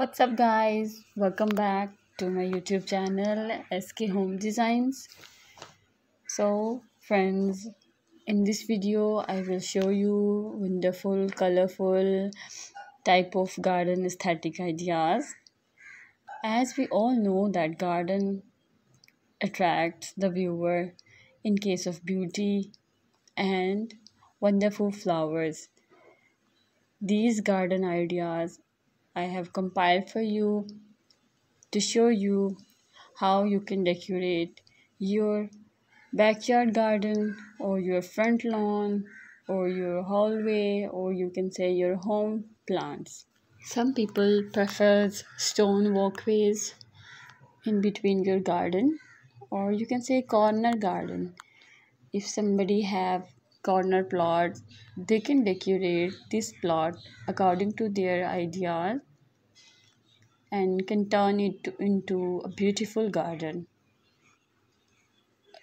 What's up, guys? Welcome back to my YouTube channel SK Home Designs. So, friends, in this video, I will show you wonderful, colorful type of garden aesthetic ideas. As we all know that garden attracts the viewer in case of beauty and wonderful flowers. These garden ideas I have compiled for you to show you how you can decorate your backyard garden or your front lawn or your hallway, or you can say your home plants. Some people prefer stone walkways in between your garden, or you can say corner garden. If somebody have corner plot, they can decorate this plot according to their ideas and can turn it into a beautiful garden.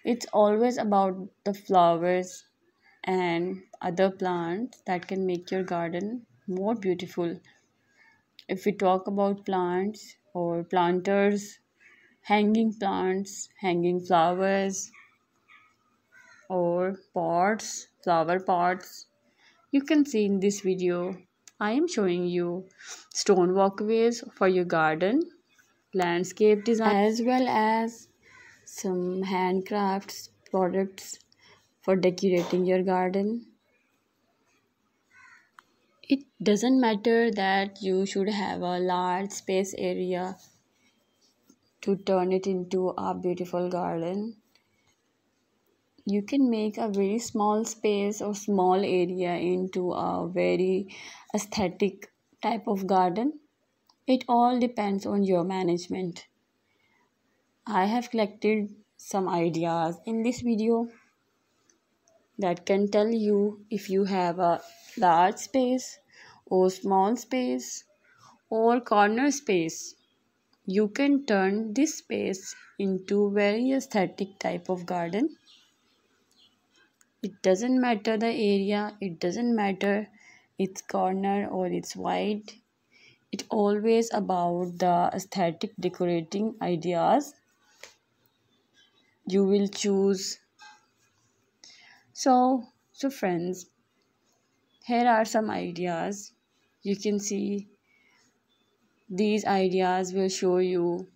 It's always about the flowers and other plants that can make your garden more beautiful. If we talk about plants or planters, hanging plants, hanging flowers, or pots, flower pots, you can see in this video, I am showing you stone walkways for your garden, landscape design, as well as some handcrafts products for decorating your garden. It doesn't matter that you should have a large space area to turn it into a beautiful garden. You can make a very small space or small area into a very aesthetic type of garden. It all depends on your management. I have collected some ideas in this video that can tell you if you have a large space or small space or corner space. You can turn this space into very aesthetic type of garden. It doesn't matter the area, it doesn't matter its corner or its wide. It's always about the aesthetic decorating ideas you will choose. So friends, here are some ideas. You can see these ideas will show you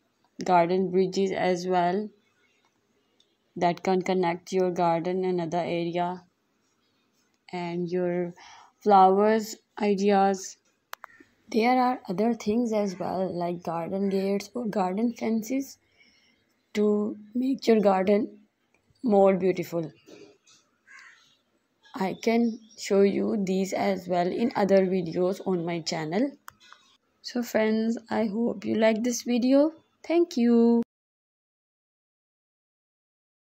garden bridges as well that can connect your garden and other area, and your flowers ideas. There are other things as well like garden gates or garden fences to make your garden more beautiful. I can show you these as well in other videos on my channel. So friends, I hope you like this video. Thank you.